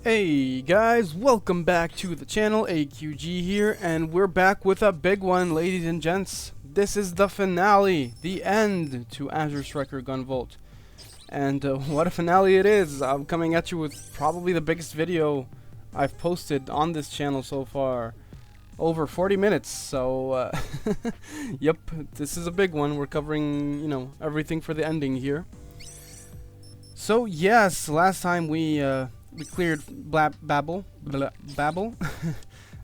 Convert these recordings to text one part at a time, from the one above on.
Hey guys, welcome back to the channel. AQG here, and we're back with a big one, ladies and gents. This is the finale, the end to Azure Striker Gunvolt. And what a finale it is. I'm coming at you with probably the biggest video I've posted on this channel so far. Over 40 minutes, so yep, this is a big one. We're covering, you know, everything for the ending here. So yes, last time we cleared Babel,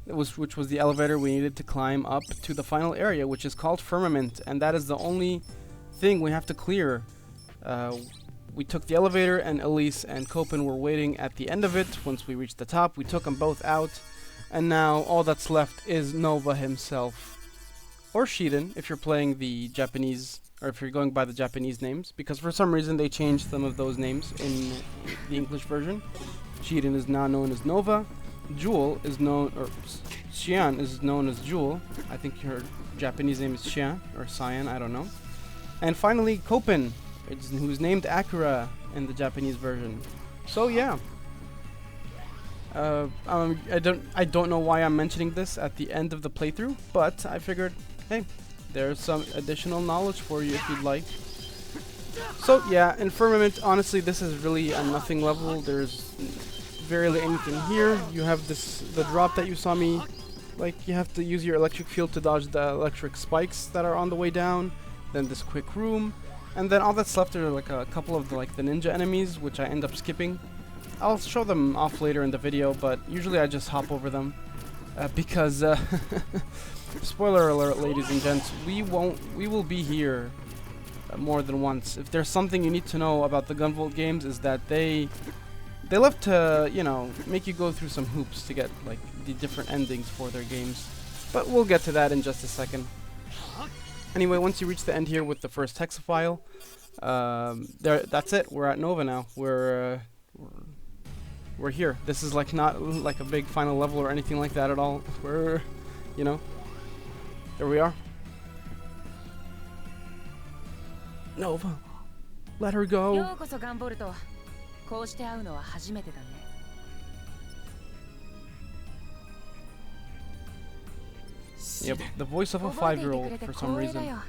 which was the elevator we needed to climb up to the final area, which is called Firmament, and that is the only thing we have to clear. We took the elevator, and Elise and Copen were waiting at the end of it. Once we reached the top, we took them both out, and now all that's left is Nova himself, or Shiden, if you're playing the Japanese, or if you're going by the Japanese names, because for some reason they changed some of those names in the English version. Shiden is now known as Nova. Jewel is known, or Xian is known as Jewel. I think her Japanese name is Xian, or Cyan, I don't know. And finally, Copen, who's named Akira in the Japanese version. So yeah. I don't know why I'm mentioning this at the end of the playthrough, but I figured, hey, there's some additional knowledge for you if you'd like. So yeah, in Firmament, honestly, this is really a nothing level. There's barely anything here. You have the drop that you saw me, like, you have to use your electric field to dodge the electric spikes that are on the way down. Then this quick room, and then all that's left are like a couple of the ninja enemies, which I end up skipping. I'll show them off later in the video, but usually I just hop over them because spoiler alert, ladies and gents, we will be here more than once. If there's something you need to know about the Gunvolt games, is that they love to, you know, make you go through some hoops to get like the different endings for their games. But we'll get to that in just a second. Anyway, once you reach the end here with the first text file, that's it. We're at Nova now. We're here. This is like not like a big final level or anything like that at all. We're, you know, there we are. Nova, let her go. Yep, the voice of a 5-year-old for some reason.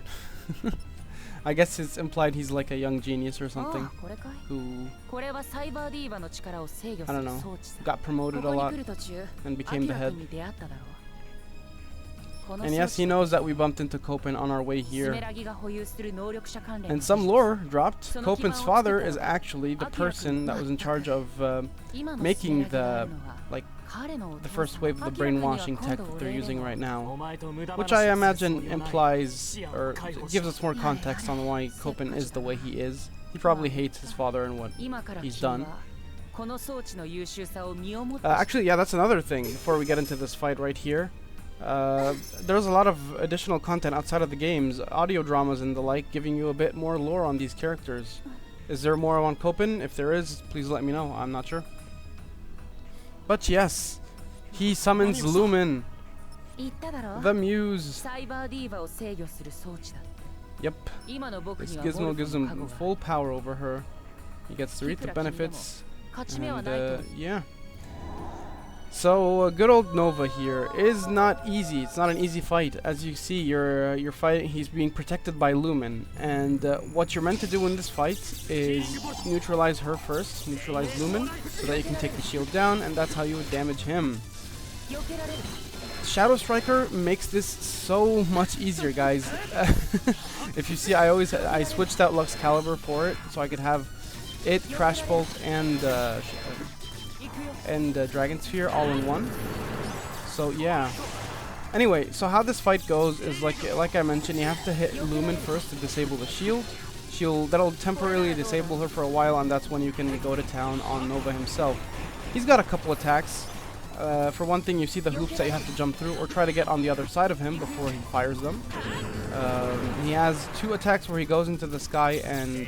I guess it's implied he's like a young genius or something who, I don't know, got promoted a lot and became the head. And yes, he knows that we bumped into Copen on our way here. And some lore dropped. Copen's father is actually the person that was in charge of making the first wave of the brainwashing tech that they're using right now, which I imagine implies or gives us more context on why Copen is the way he is. He probably hates his father and what he's done. Actually, yeah, that's another thing before we get into this fight right here. There's a lot of additional content outside of the games, audio dramas and the like, giving you a bit more lore on these characters. Is there more on Copen? If there is, please let me know. I'm not sure. But yes, he summons Lumen, the Muse. Yep, this gizmo gives him full power over her. He gets to reap the benefits, and yeah. So good old Nova here is not easy. It's not an easy fight. As you see, you're fighting. He's being protected by Lumen, and what you're meant to do in this fight is neutralize her first, neutralize Lumen, so that you can take the shield down, and that's how you would damage him. Shadow Striker makes this so much easier, guys. If you see, I switched out Lux Caliber for it, so I could have it, Crash Bolt, and Dragon Sphere all in one. So yeah. Anyway, so how this fight goes is like I mentioned, you have to hit Lumen first to disable the shield. That'll temporarily disable her for a while, and that's when you can go to town on Nova himself. He's got a couple attacks. For one thing, you see the hoops that you have to jump through or try to get on the other side of him before he fires them. He has 2 attacks where he goes into the sky and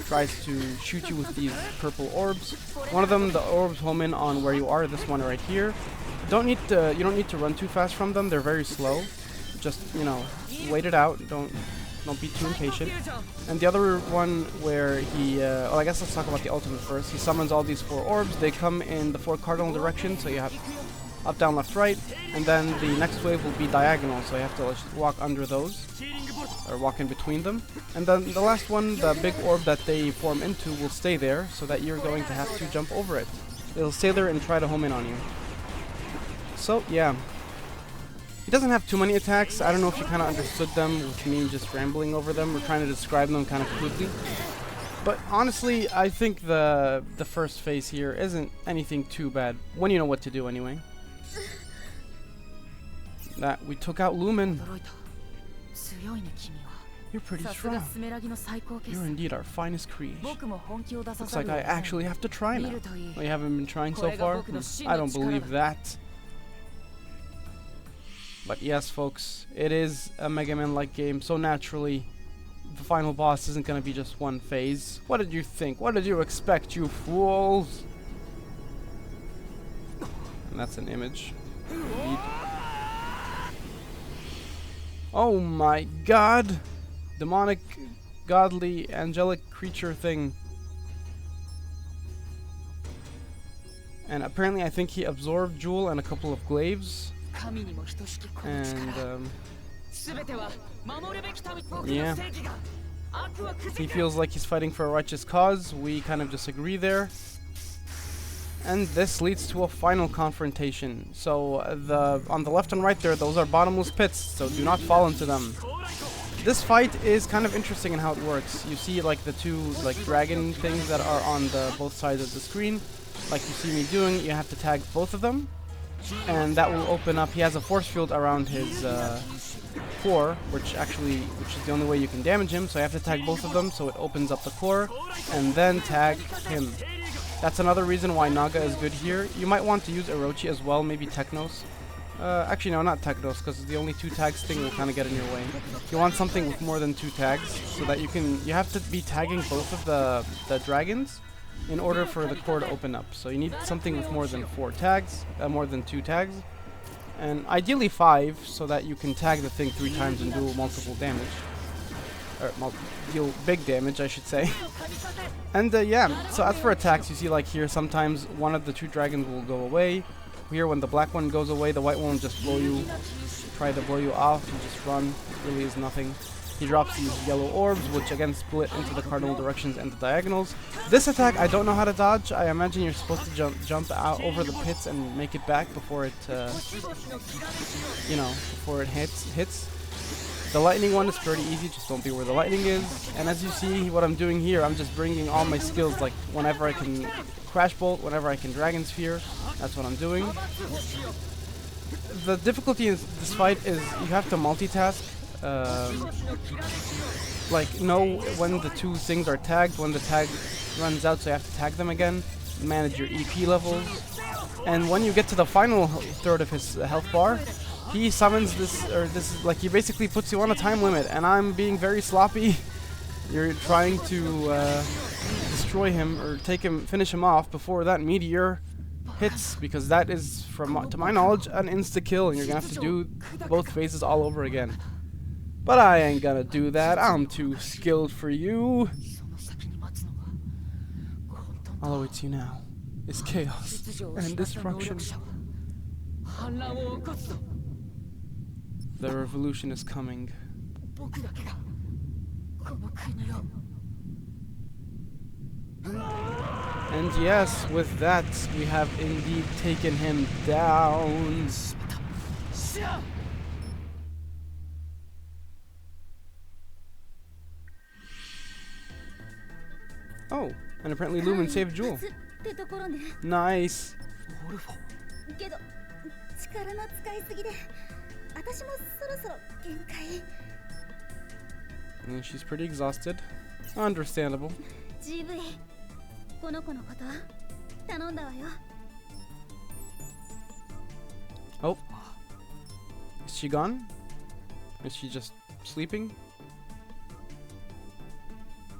tries to shoot you with these purple orbs. One of them, the orbs home in on where you are. This one right here. You don't need to run too fast from them. They're very slow. Just, you know, wait it out. Don't Don't be too impatient. And the other one where he, well, I guess let's talk about the ultimate first. He summons all these 4 orbs. They come in the 4 cardinal directions, so you have up, down, left, right. And then the next wave will be diagonal, so you have to walk under those, or walk in between them. And then the last one, the big orb that they form into, will stay there, so that you're going to have to jump over it. It'll stay there and try to home in on you. So, yeah. He doesn't have too many attacks. I don't know if you kind of understood them with me just rambling over them or trying to describe them kind of quickly. But honestly, I think the first phase here isn't anything too bad, when you know what to do anyway. That we took out Lumen. You're pretty strong. You're indeed our finest creation. Looks like I actually have to try now. Well, you haven't been trying so far? I don't believe that. But yes, folks, it is a Mega Man-like game, so naturally, the final boss isn't going to be just one phase. What did you think? What did you expect, you fools? And that's an image. Indeed. Oh my god! Demonic, godly, angelic creature thing. And apparently I think he absorbed Jewel and a couple of glaives. And yeah, he feels like he's fighting for a righteous cause. We kind of disagree there. And this leads to a final confrontation. So on the left and right there, those are bottomless pits, so do not fall into them. This fight is kind of interesting in how it works. You see like the 2 like dragon things that are on both sides of the screen. Like you see me doing, you have to tag both of them. And that will open up. He has a force field around his core, which is the only way you can damage him. So you have to tag both of them, so it opens up the core, and then tag him. That's another reason why Naga is good here. You might want to use Orochi as well, maybe Technos. Actually, no, not Technos, because the only 2 tags thing will kind of get in your way. You want something with more than 2 tags, so that you have to be tagging both of the dragons in order for the core to open up. So you need something with more than 4 tags, more than 2 tags, and ideally 5, so that you can tag the thing 3 times and do multiple damage. Or deal big damage, I should say. And yeah, so as for attacks, you see like here, sometimes one of the 2 dragons will go away. Here, when the black one goes away, the white one will just try to blow you off. You just run. It really is nothing. He drops these yellow orbs, which again split into the cardinal directions and the diagonals. This attack, I don't know how to dodge. I imagine you're supposed to jump out over the pits and make it back before it, before it hits. The lightning one is pretty easy, just don't be where the lightning is. And as you see, what I'm doing here, I'm just bringing all my skills, like whenever I can Crash Bolt, whenever I can Dragon Sphere, that's what I'm doing. The difficulty in this fight is you have to multitask. Like know when the 2 things are tagged, when the tag runs out, so you have to tag them again, manage your EP levels. And when you get to the final third of his health bar, he summons he basically puts you on a time limit, and I'm being very sloppy. You're trying to destroy him or finish him off before that meteor hits, because that is, to my knowledge, an insta-kill, and you're gonna have to do both phases all over again. But I ain't gonna do that. I'm too skilled for you. All awaits you now is chaos and destruction. The revolution is coming. And yes, with that, we have indeed taken him down. Oh, and apparently Lumen saved Jewel. Nice. And she's pretty exhausted. Understandable. Oh. Is she gone? Is she just sleeping?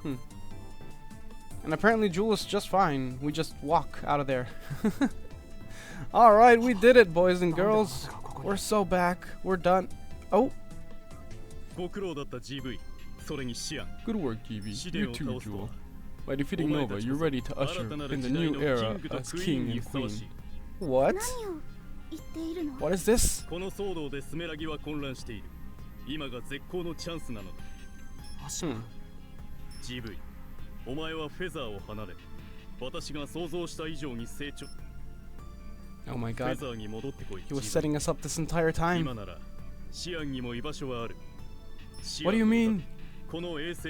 And apparently Jewel is just fine. We just walk out of there. Alright, we did it, boys and girls. We're so back. We're done. Oh. Good work, GB. You too, Jewel. By defeating Nova, you're ready to usher in the new era as king and queen. What? What is this? Oh my god. He was setting us up this entire time. What do you mean? Erase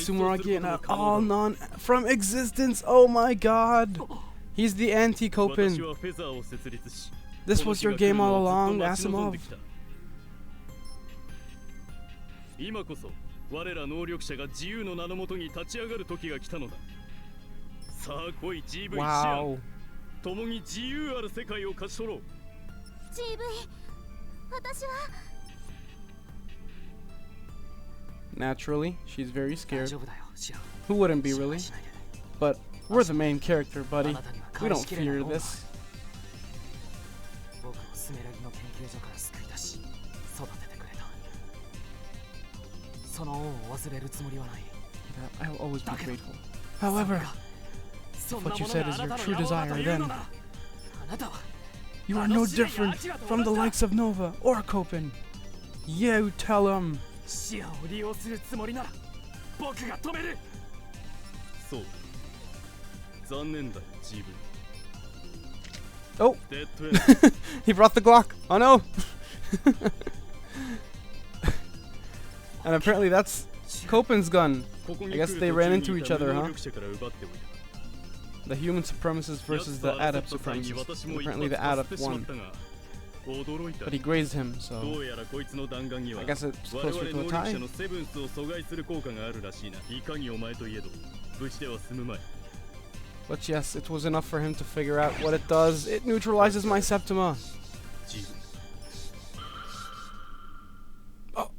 Sumeragi and all non from existence. Oh my god. He's the anti-Kopin. This was your game all along, Asimov. Wow. Naturally, she's very scared. Who wouldn't be, really? But we're the main character, buddy. We don't fear this. I'll always be grateful. However, if what you said is your true desire, then you are no different from the likes of Nova or Kopin. You tell him. Oh! He brought the Glock. Oh no! And apparently that's Kopin's gun. I guess they ran into each other, huh? The human supremacists versus the adept supremacists. Apparently the adept won. But he grazed him, so I guess it's closer to a tie. But yes, it was enough for him to figure out what it does. It neutralizes my Septima. Oh.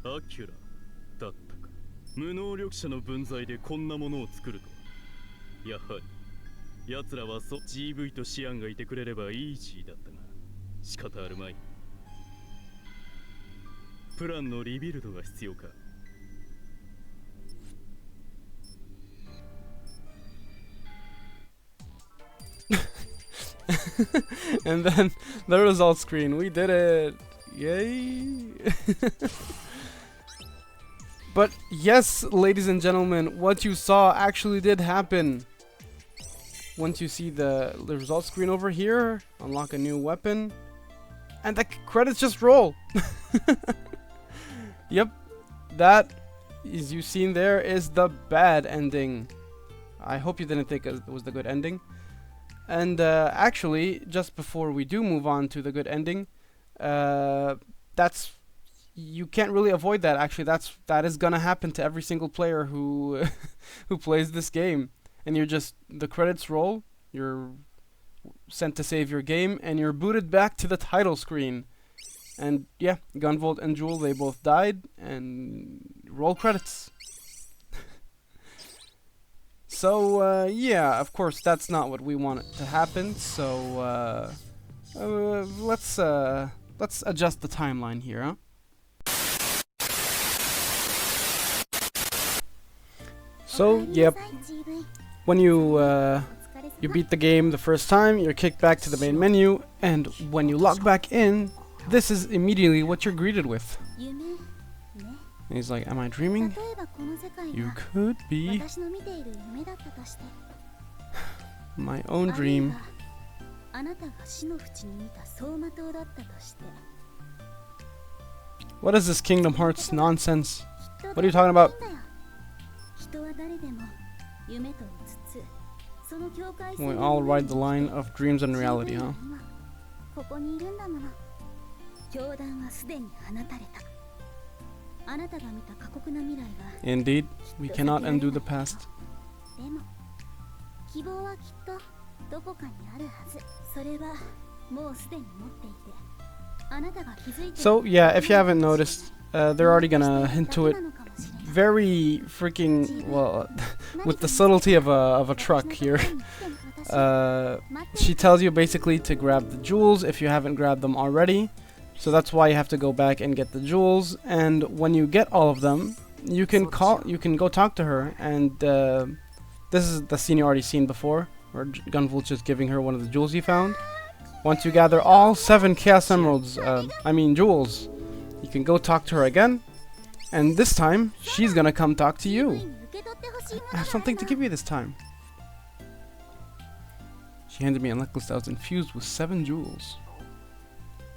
Akira だったか。無能力者の分際でこんなものを作ると。やはり奴らはGV とシアンがいてくれればイージーだったが、仕方あるまい。プランのリビルドが必要か。And then the results screen. We did it! Yay! But yes, ladies and gentlemen, what you saw actually did happen. Once you see the results screen over here, unlock a new weapon, and the credits just roll. Yep, that, as you've seen there, is the bad ending. I hope you didn't think it was the good ending. And actually, just before we do move on to the good ending, that's, you can't really avoid that. Actually, that is gonna happen to every single player who who plays this game. And you're just, the credits roll, you're sent to save your game, and you're booted back to the title screen. And yeah, Gunvolt and Jewel, they both died, and roll credits. So yeah, of course that's not what we want to happen. So let's adjust the timeline here, huh? So yep, when you beat the game the first time, you're kicked back to the main menu, and when you log back in, this is immediately what you're greeted with. And he's like, am I dreaming? You could be. My own dream. What is this Kingdom Hearts nonsense? What are you talking about? We all ride the line of dreams and reality, huh? Indeed, we cannot undo the past. So yeah, if you haven't noticed, they're already gonna hint to it very freaking well with the subtlety of a truck here. She tells you basically to grab the jewels if you haven't grabbed them already. So that's why you have to go back and get the jewels. And when you get all of them, you can go talk to her. And this is the scene you already seen before, where Gunvolt just giving her one of the jewels he found. Once you gather all 7 Chaos Emeralds, jewels, you can go talk to her again. And this time, she's gonna come talk to you. I have something to give you this time. She handed me a necklace that was infused with 7 jewels.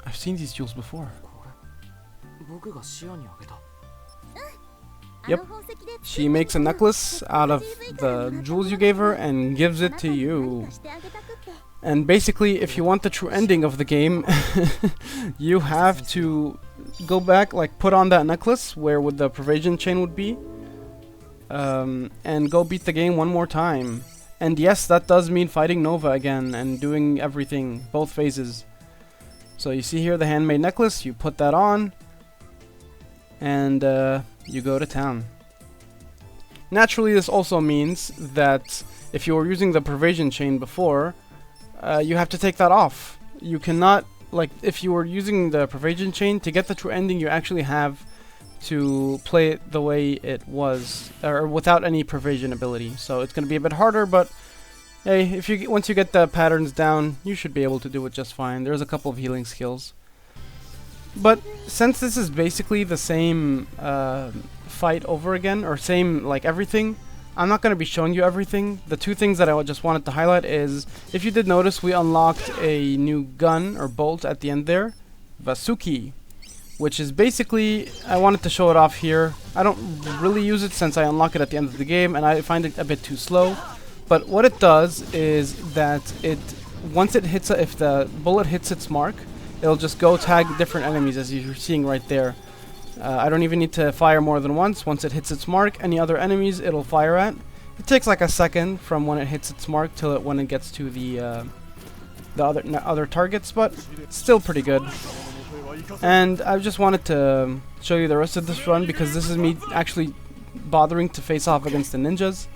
I've seen these jewels before. Yep. She makes a necklace out of the jewels you gave her and gives it to you. And basically, if you want the true ending of the game, you have to go back, like put on that necklace where would the pervasion chain would be, and go beat the game one more time. And yes, that does mean fighting Nova again and doing everything, both phases. So you see here the handmade necklace, you put that on, and you go to town. Naturally, this also means that if you were using the pervasion chain before, you have to take that off. You cannot, like, if you were using the pervasion chain, to get the true ending, you actually have to play it the way it was, or without any pervasion ability. So it's going to be a bit harder, but hey, if you once you get the patterns down, you should be able to do it just fine. There's a couple of healing skills. But since this is basically the same fight over again, or same like everything, I'm not going to be showing you everything. The 2 things that I just wanted to highlight is, if you did notice, we unlocked a new gun or bolt at the end there, Vasuki, which is basically, I wanted to show it off here. I don't really use it since I unlock it at the end of the game, and I find it a bit too slow. But what it does is that once it hits, if the bullet hits its mark, it'll just go tag different enemies, as you're seeing right there. I don't even need to fire more than once. Once it hits its mark, any other enemies it'll fire at. It takes like a second from when it hits its mark till when it gets to the other targets, but still pretty good. And I just wanted to show you the rest of this run, because this is me actually bothering to face off against the ninjas.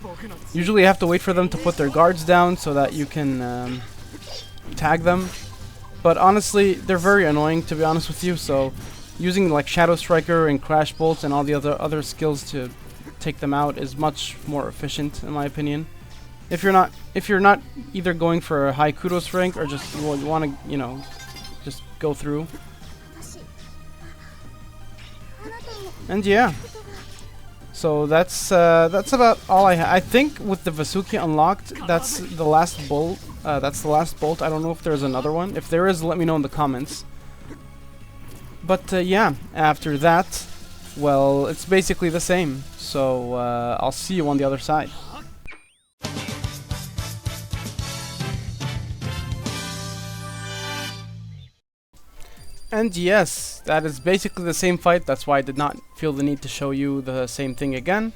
Usually you have to wait for them to put their guards down so that you can tag them. But honestly, they're very annoying, to be honest with you, so using like Shadow Striker and Crash Bolts and all the other skills to take them out is much more efficient, in my opinion. If you're not either going for a high kudos rank or just you want to, just go through. And yeah, so that's about all I think with the Vasuki unlocked. That's the last bolt. I don't know if there's another one. If there is, let me know in the comments. But yeah, after that, well, it's basically the same. So I'll see you on the other side. And yes, that is basically the same fight. That's why I did not feel the need to show you the same thing again.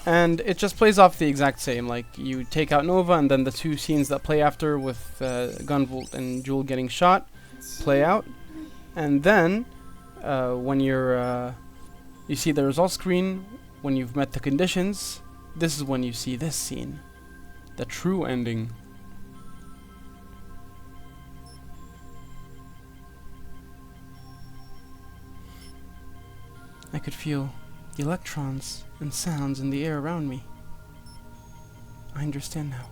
And it just plays off the exact same. Like, you take out Nova, and then the 2 scenes that play after with Gunvolt and Jewel getting shot play out. And then when you see the results screen, when you've met the conditions, this is when you see this scene, the true ending. I could feel the electrons and sounds in the air around me. I understand now.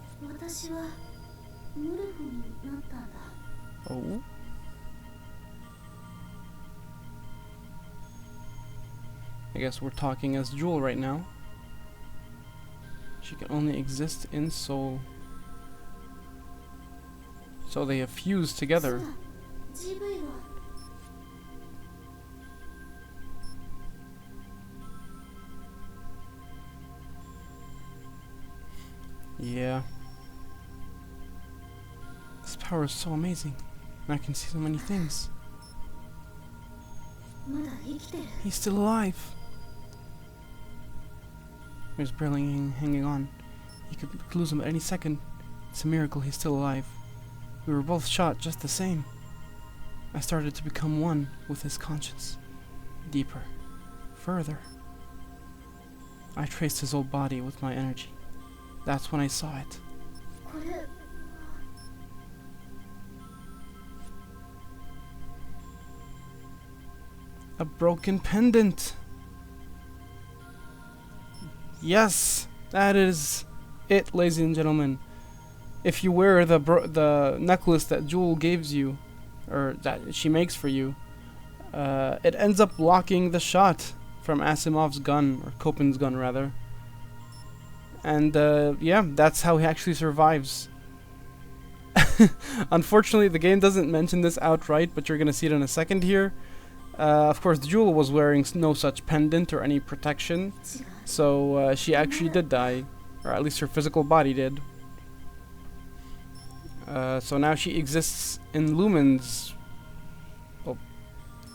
Oh? I guess we're talking as Jewel right now. She can only exist in soul. So they have fused together. Yeah. This power is so amazing. And I can see so many things. He's still alive. He was barely hanging on. He could lose him at any second. It's a miracle he's still alive. We were both shot just the same. I started to become one with his conscience. Deeper. Further. I traced his whole body with my energy. That's when I saw it. A broken pendant. Yes, that is it, ladies and gentlemen. If you wear the necklace that Jewel gives you, or that she makes for you, it ends up blocking the shot from Asimov's gun, or Kopin's gun rather. And yeah, that's how he actually survives. Unfortunately, the game doesn't mention this outright, but you're gonna see it in a second here. Of course, Jewel was wearing no such pendant or any protection, so she actually did die, or at least her physical body did. So now she exists in Lumen's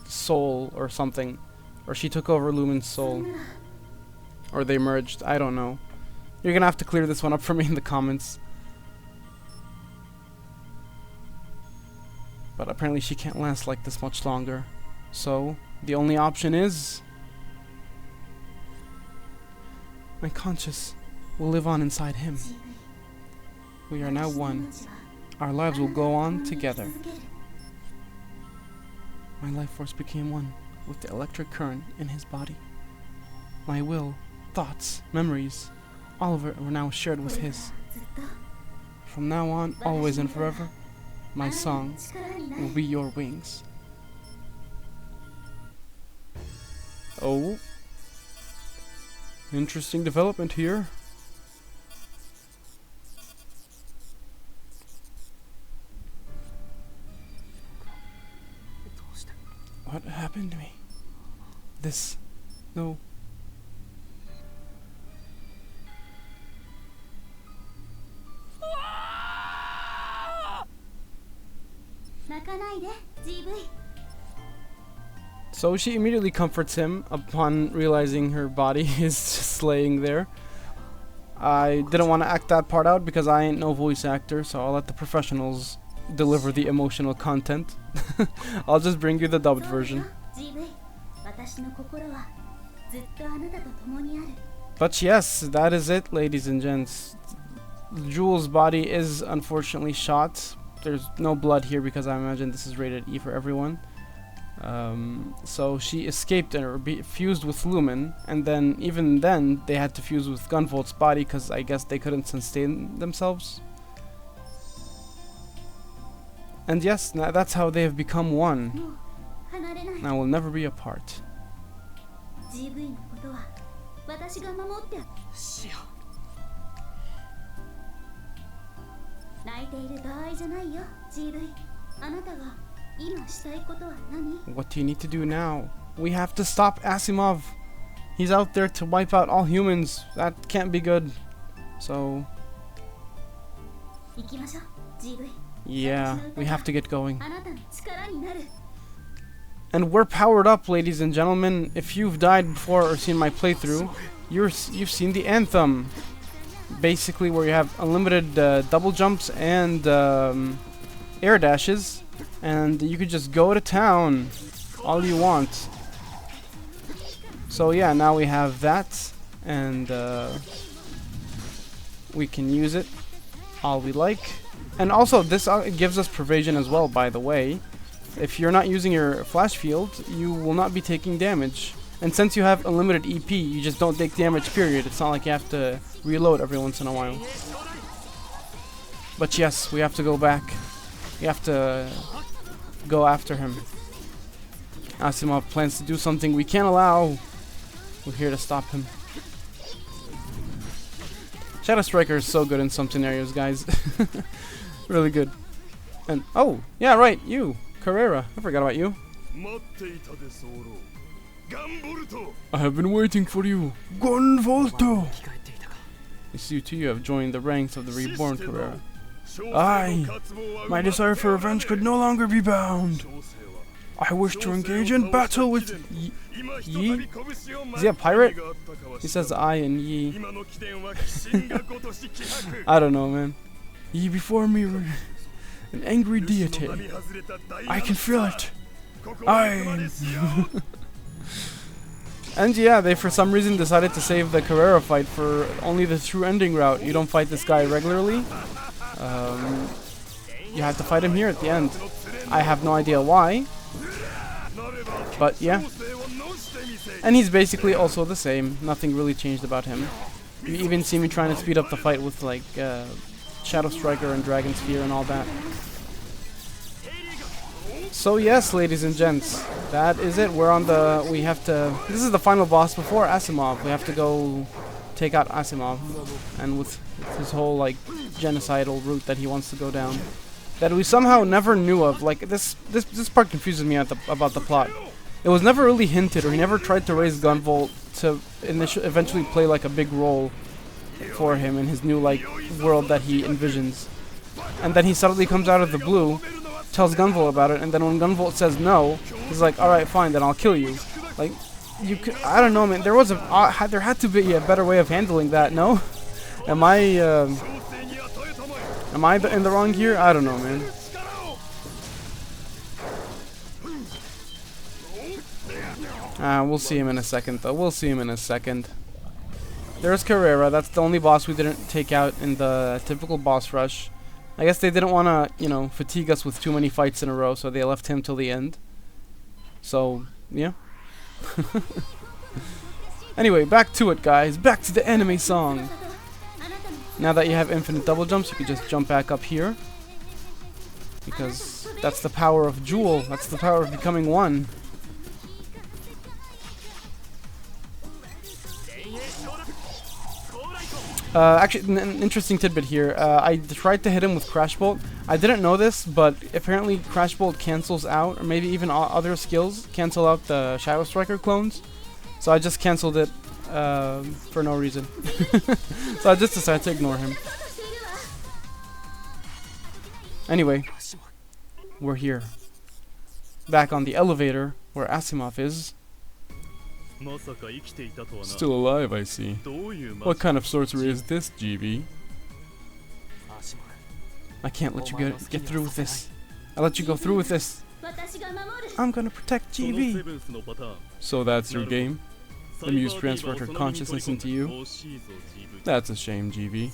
soul or something, or she took over Lumen's soul, or they merged. I don't know. You're gonna have to clear this one up for me in the comments. But apparently she can't last like this much longer. So, the only option is... my conscience will live on inside him. We are now one. Our lives will go on together. My life force became one with the electric current in his body. My will, thoughts, memories, all of it were now shared with his. From now on, always and forever, my song will be your wings. Oh. Interesting development here. What happened to me? This... no. So she immediately comforts him upon realizing her body is just laying there. I didn't want to act that part out because I ain't no voice actor, so I'll let the professionals deliver the emotional content. I'll just bring you the dubbed version. But yes, that is it, ladies and gents. Jewel's body is unfortunately shot. There's no blood here because I imagine this is rated E for everyone. So she escaped and fused with Lumen, and then even then they had to fuse with Gunvolt's body because I guess they couldn't sustain themselves. And yes, that's how they have become one. Now we'll never be apart. What do you need to do now? We have to stop Asimov. He's out there to wipe out all humans. That can't be good. So... yeah, we have to get going. And we're powered up, ladies and gentlemen. If you've died before or seen my playthrough, you've seen the anthem. Basically where you have unlimited double jumps and air dashes. And you could just go to town all you want. So yeah, now we have that. And we can use it all we like. And also, this gives us provision as well, by the way. If you're not using your flash field, you will not be taking damage. And since you have unlimited EP, you just don't take damage, period. It's not like you have to reload every once in a while. But yes, we have to go back. We have to go after him. Asimov plans to do something we can't allow. We're here to stop him. Shadow Striker is so good in some scenarios, guys. Really good. And oh, yeah, right, you, Carrera. I forgot about you. I have been waiting for you, Gunvolt. I see you have joined the ranks of the Reborn, Carrera. Aye, my desire for revenge could no longer be bound. I wish to engage in battle with Yi. Is he a pirate? He says I and Yi. I don't know, man. Yi before me, an angry deity. I can feel it. And yeah, they for some reason decided to save the Carrera fight for only the true ending route. You don't fight this guy regularly. You have to fight him here at the end. I have no idea why. But yeah. And he's basically also the same. Nothing really changed about him. You even see me trying to speed up the fight with like Shadow Striker and Dragon Spear and all that. So yes, ladies and gents, that is it. We're on the... This is the final boss before Asimov. We have to go take out Asimov. And with his whole like genocidal route that he wants to go down. That we somehow never knew of. Like this part confuses me about the plot. It was never really hinted, or he never tried to raise Gunvolt to eventually play like a big role for him in his new like world that he envisions. And then he suddenly comes out of the blue, tells Gunvolt about it, and then when Gunvolt says no, he's like, "All right, fine, then I'll kill you." Like, I don't know, man. There had to be a better way of handling that. No, am I in the wrong gear? I don't know, man. We'll see him in a second, though. We'll see him in a second. There's Carrera. That's the only boss we didn't take out in the typical boss rush. I guess they didn't want to, you know, fatigue us with too many fights in a row, so they left him till the end. So, yeah. Anyway, back to it, guys. Back to the anime song. Now that you have infinite double jumps, you can just jump back up here. Because that's the power of Jewel. That's the power of becoming one. Actually, an interesting tidbit here. I tried to hit him with Crash Bolt. I didn't know this, but apparently Crash Bolt cancels out, or maybe even other skills cancel out the Shadow Striker clones. So I just cancelled it for no reason. So I just decided to ignore him. Anyway, we're here. Back on the elevator where Asimov is. Still alive, I see. What kind of sorcery is this, GB? I can't let you get through with this. I'll let you go through with this. I'm gonna protect GB. So that's your game? The Muse transferred her consciousness into you? That's a shame, GB.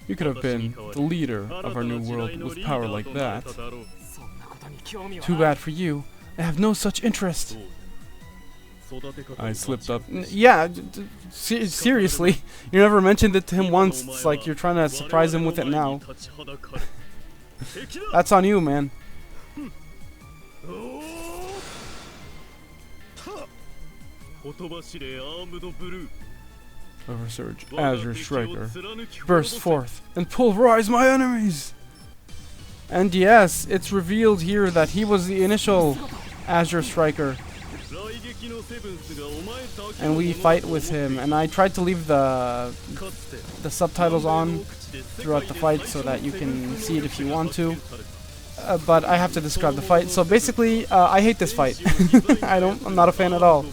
You could have been the leader of our new world with power like that. Too bad for you. I have no such interest. I slipped up. Yeah, seriously. You never mentioned it to him once. It's like you're trying to surprise him with it now. That's on you, man. Oversurge, Azure Striker, burst forth and pulverize my enemies! And yes, it's revealed here that he was the initial Azure Striker. And we fight with him, and I tried to leave the subtitles on throughout the fight so that you can see it if you want to. But I have to describe the fight. So basically, I hate this fight. I'm not a fan at all.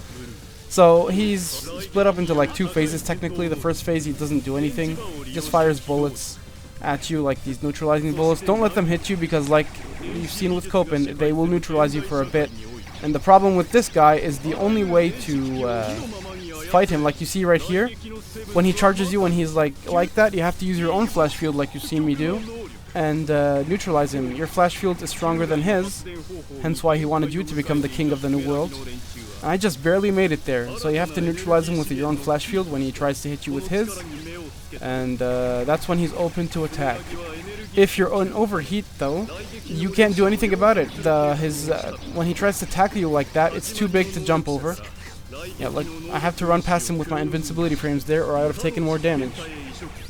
So he's split up into like two phases technically. The first phase he doesn't do anything. He just fires bullets at you, like these neutralizing bullets. Don't let them hit you because like you've seen with Copen, they will neutralize you for a bit. And the problem with this guy is the only way to fight him, like you see right here, when he charges you, when he's like that, you have to use your own flash field like you've seen me do, and neutralize him. Your flash field is stronger than his, hence why he wanted you to become the king of the new world. And I just barely made it there, so you have to neutralize him with your own flash field when he tries to hit you with his, and that's when he's open to attack. If you're on overheat, though, you can't do anything about it. When he tries to tackle you like that, it's too big to jump over. Yeah, like, I have to run past him with my invincibility frames there, or I would have taken more damage.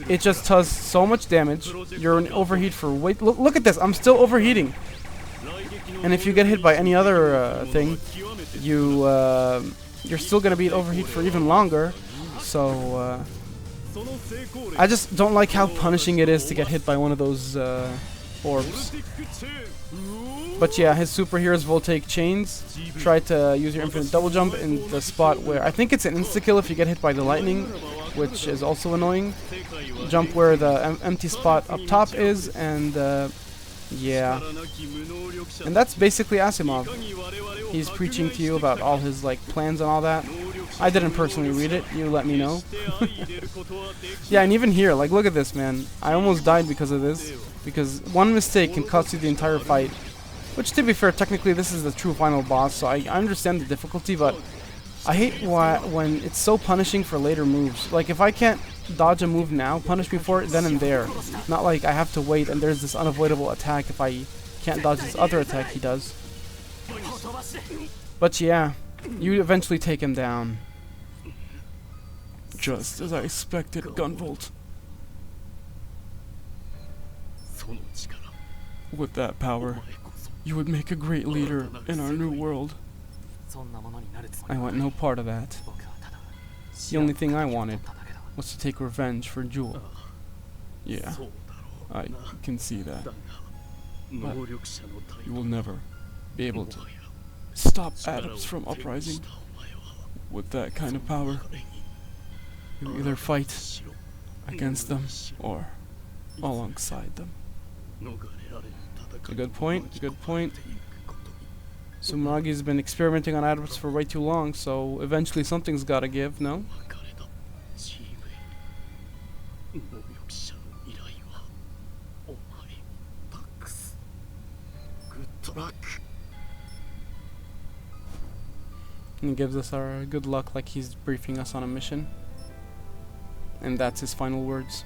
It just does so much damage. You're in overheat for look at this, I'm still overheating. And if you get hit by any other thing, you're still gonna be in overheat for even longer. So, I just don't like how punishing it is to get hit by one of those orbs. But yeah, his super here is Voltaic Chains. Try to use your infinite double jump in the spot where I think it's an insta-kill if you get hit by the lightning, which is also annoying. Jump where the empty spot up top is, and yeah. And that's basically Asimov. He's preaching to you about all his like plans and all that. I didn't personally read it, you let me know. Yeah, and even here, like look at this, man. I almost died because of this. Because one mistake can cost you the entire fight. Which, to be fair, technically this is the true final boss, so I understand the difficulty, but I hate when it's so punishing for later moves. Like, if I can't dodge a move now, punish me for it then and there. Not like I have to wait and there's this unavoidable attack if I can't dodge this other attack he does. But yeah, you eventually take him down. Just as I expected, Gunvolt. With that power, you would make a great leader in our new world. I want no part of that. The only thing I wanted was to take revenge for Jewel. Yeah, I can see that. But you will never be able to stop Adepts from uprising. With that kind of power, you either fight against them or alongside them. A good point, good point. Sumaragi's been experimenting on Adepts for way too long, so eventually something's gotta give, no? And he gives us our good luck like he's briefing us on a mission. And that's his final words.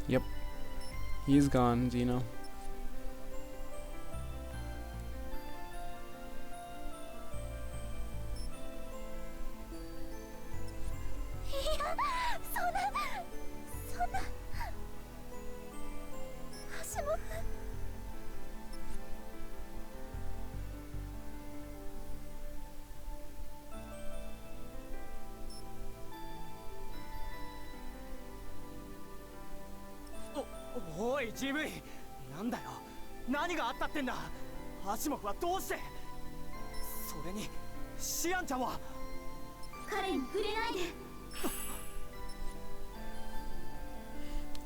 Yep. He's gone, Zeno. Oi, GV! なんだよ。何があったってんだ。アシモフはどうして。それに、シアンちゃんは。彼に触れないで。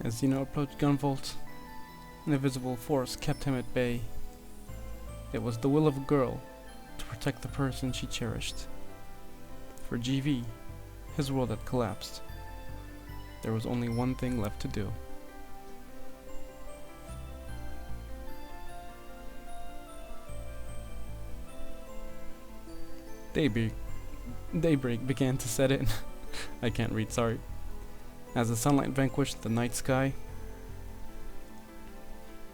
As Zeno approached Gunvolt, an invisible force kept him at bay. It was the will of a girl to protect the person she cherished. For GV, his world had collapsed. There was only one thing left to do. Daybreak began to set in. I can't read, sorry. As the sunlight vanquished the night sky,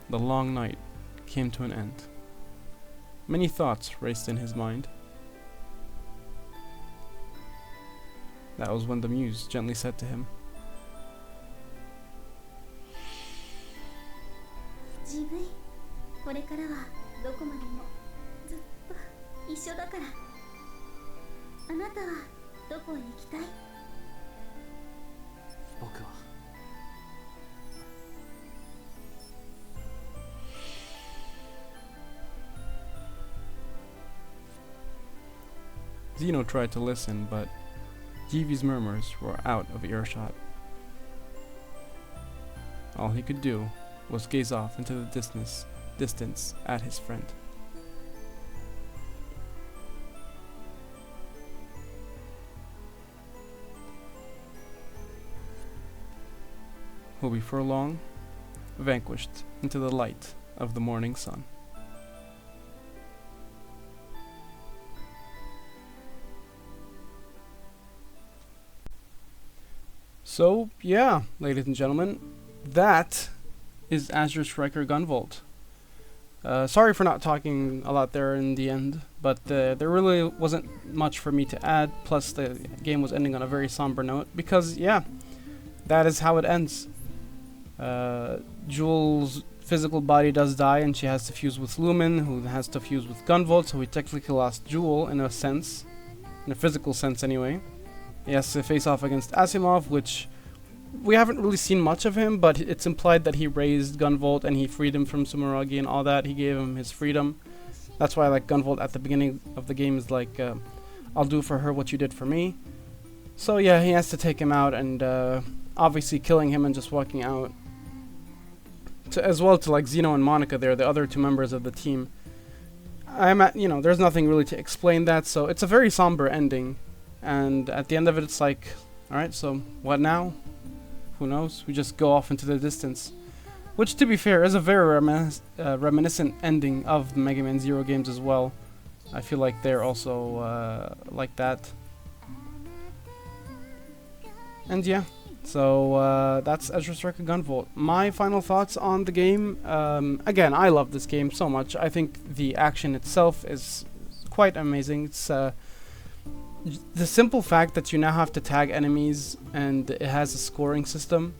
the long night came to an end. Many thoughts raced in his mind. That was when the muse gently said to him, GV, これからはどこまでもずっと一緒だから。あなたはどこへ行きたい？僕は。Zeno tried to listen, but GV's murmurs were out of earshot. All he could do was gaze off into the distance at his friend. Who before long vanquished into the light of the morning sun. So, yeah, ladies and gentlemen, that is Azure Striker Gunvolt. Sorry for not talking a lot there in the end, but there really wasn't much for me to add, plus the game was ending on a very somber note, because, yeah, that is how it ends. Jules' physical body does die, and she has to fuse with Lumen, who has to fuse with Gunvolt, so we technically lost Jewel in a sense, in a physical sense anyway. He has to face off against Asimov, which we haven't really seen much of him, but it's implied that he raised Gunvolt and he freed him from Sumeragi and all that. He gave him his freedom. That's why, like, Gunvolt at the beginning of the game is like, I'll do for her what you did for me. So yeah, he has to take him out, and obviously killing him and just walking out. As well to like Zeno and Monica there, the other two members of the team. There's nothing really to explain that, so it's a very somber ending. And at the end of it, it's like, alright, so what now? Who knows? We just go off into the distance. Which, to be fair, is a very reminiscent ending of the Mega Man Zero games as well. I feel like they're also like that. And yeah, so that's Ezra Striker Gunvolt. My final thoughts on the game. Again, I love this game so much. I think the action itself is quite amazing. It's the simple fact that you now have to tag enemies and it has a scoring system.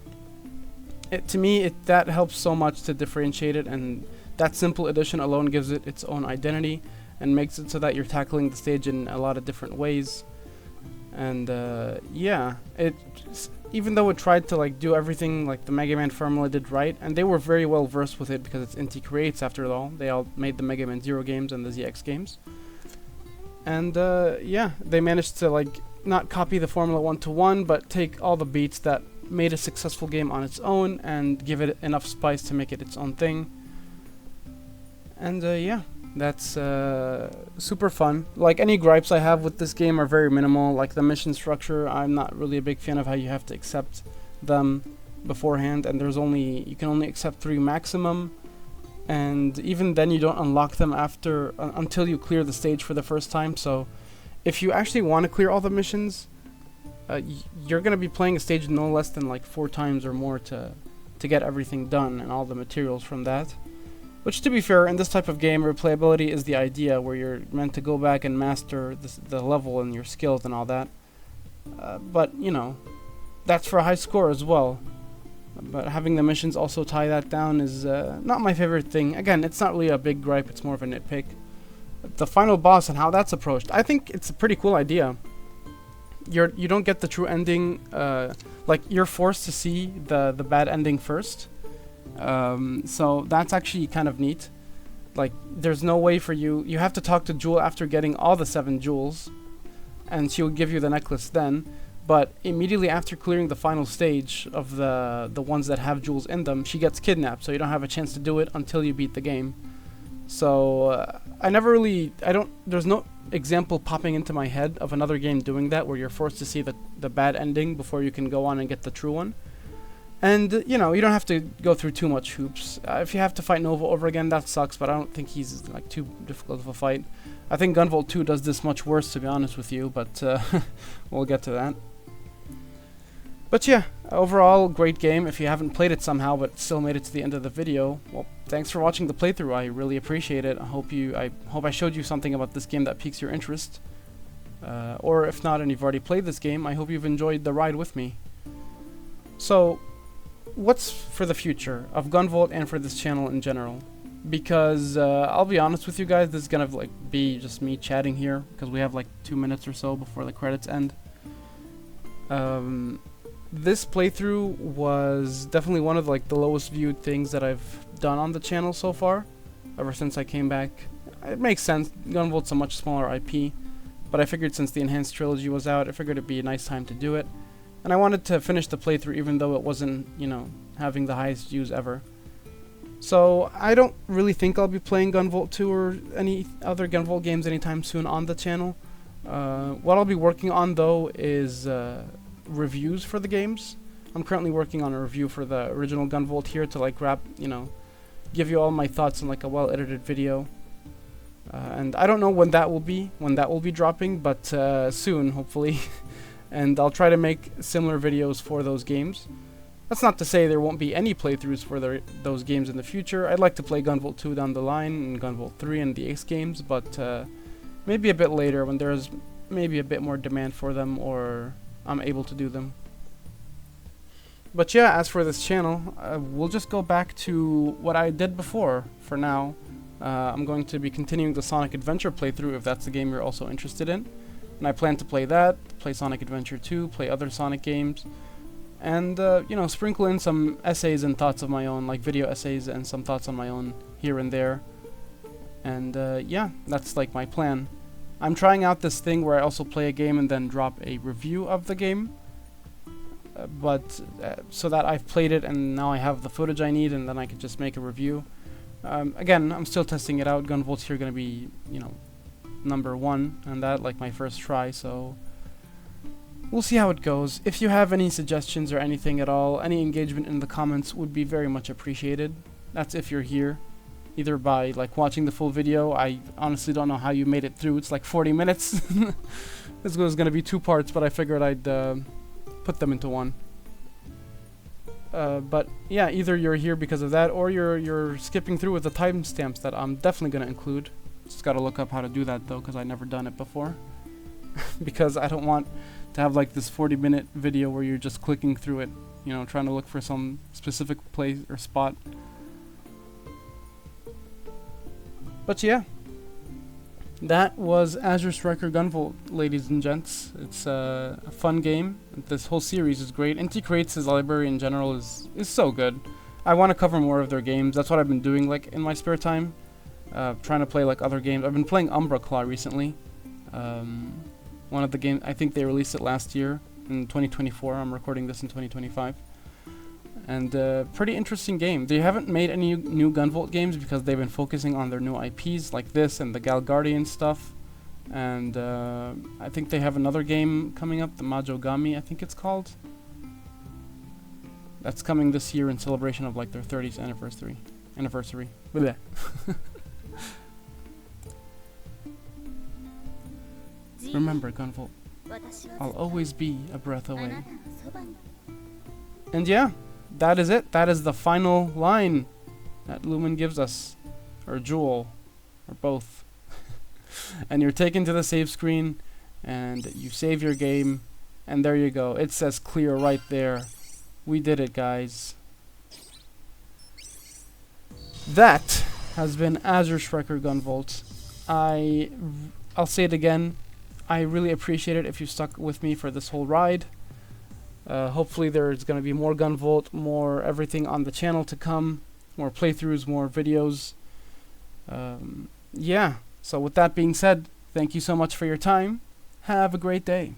To me, that helps so much to differentiate it, and that simple addition alone gives it its own identity and makes it so that you're tackling the stage in a lot of different ways. And yeah, even though it tried to like do everything like the Mega Man formula did right, and they were very well versed with it because it's Inti Creates after all. They all made the Mega Man Zero games and the ZX games. And yeah, they managed to like not copy the formula one-to-one, but take all the beats that made a successful game on its own and give it enough spice to make it its own thing. And yeah, that's super fun. Like, any gripes I have with this game are very minimal. Like the mission structure, I'm not really a big fan of how you have to accept them beforehand, and you can only accept 3 maximum. And even then you don't unlock them until you clear the stage for the first time. So if you actually want to clear all the missions, you're going to be playing a stage no less than like 4 times or more to get everything done and all the materials from that. Which, to be fair, in this type of game, replayability is the idea, where you're meant to go back and master the level and your skills and all that. But, you know, that's for a high score as well. But having the missions also tie that down is not my favorite thing. Again, it's not really a big gripe, it's more of a nitpick. The final boss and how that's approached, I think it's a pretty cool idea. You don't get the true ending, like you're forced to see the bad ending first. So that's actually kind of neat. Like, there's no way for you have to talk to Jewel after getting all the 7 jewels, and she will give you the necklace then. But immediately after clearing the final stage of the ones that have jewels in them, she gets kidnapped, so you don't have a chance to do it until you beat the game. So there's no example popping into my head of another game doing that, where you're forced to see the bad ending before you can go on and get the true one. And, you know, you don't have to go through too much hoops. If you have to fight Nova over again, that sucks, but I don't think he's like too difficult of a fight. I think Gunvolt 2 does this much worse, to be honest with you, but we'll get to that. But yeah, overall, great game. If you haven't played it somehow but still made it to the end of the video, well, thanks for watching the playthrough. I really appreciate it. I hope I showed you something about this game that piques your interest. Or if not, and you've already played this game, I hope you've enjoyed the ride with me. So, what's for the future of Gunvolt and for this channel in general? Because I'll be honest with you guys, this is gonna like be just me chatting here, because we have like 2 minutes or so before the credits end. This playthrough was definitely one of like the lowest viewed things that I've done on the channel so far, ever since I came back. It makes sense, Gunvolt's a much smaller IP, but I figured since the Enhanced Trilogy was out, I figured it'd be a nice time to do it. And I wanted to finish the playthrough even though it wasn't, you know, having the highest views ever. So I don't really think I'll be playing Gunvolt 2 or any other Gunvolt games anytime soon on the channel. What I'll be working on though is reviews for the games. I'm currently working on a review for the original Gunvolt here to like give you all my thoughts in like a well-edited video. And I don't know when that will be dropping, but soon, hopefully. And I'll try to make similar videos for those games. That's not to say there won't be any playthroughs for those games in the future. I'd like to play Gunvolt 2 down the line, and Gunvolt 3 and the Ace games, but maybe a bit later when there's maybe a bit more demand for them, or I'm able to do them. But yeah, as for this channel, we'll just go back to what I did before for now. I'm going to be continuing the Sonic Adventure playthrough if that's the game you're also interested in. And I plan to play that, play Sonic Adventure 2, play other Sonic games, and you know, sprinkle in some essays and thoughts of my own, like video essays and some thoughts on my own here and there. And yeah, that's like my plan. I'm trying out this thing where I also play a game and then drop a review of the game. So that I've played it and now I have the footage I need, and then I can just make a review. Again, I'm still testing it out. Gunvolt's here going to be, you know, #1 and that, like my first try, so we'll see how it goes. If you have any suggestions or anything at all, any engagement in the comments would be very much appreciated. That's if you're here, either by like watching the full video. I honestly don't know how you made it through. It's like 40 minutes. This was going to be 2 parts, but I figured I'd put them into one. But yeah, either you're here because of that, or you're skipping through with the timestamps that I'm definitely going to include. Just gotta look up how to do that though, because I've never done it before. Because I don't want to have like this 40-minute video where you're just clicking through it, you know, trying to look for some specific place or spot. But yeah, that was Azure Striker Gunvolt, ladies and gents. It's a fun game. This whole series is great. Inti Creates' library in general is so good. I want to cover more of their games. That's what I've been doing like in my spare time. Trying to play like other games. I've been playing Umbra Claw recently. One of the games, I think they released it last year in 2024. I'm recording this in 2025. And pretty interesting game. They haven't made any new Gunvolt games because they've been focusing on their new IPs like this and the Gal Guardian stuff. And I think they have another game coming up, the Majogami, I think it's called. That's coming this year in celebration of like their 30th anniversary. Blech. Remember, Gunvolt, I'll always be a breath away. And yeah, that is it. That is the final line that Lumen gives us. Or Jewel. Or both. And you're taken to the save screen, and you save your game, and there you go. It says clear right there. We did it, guys. That has been Azure Striker Gunvolt. I'll say it again. I really appreciate it if you stuck with me for this whole ride. Hopefully there's going to be more Gunvolt, more everything on the channel to come, more playthroughs, more videos. Yeah, so with that being said, thank you so much for your time. Have a great day.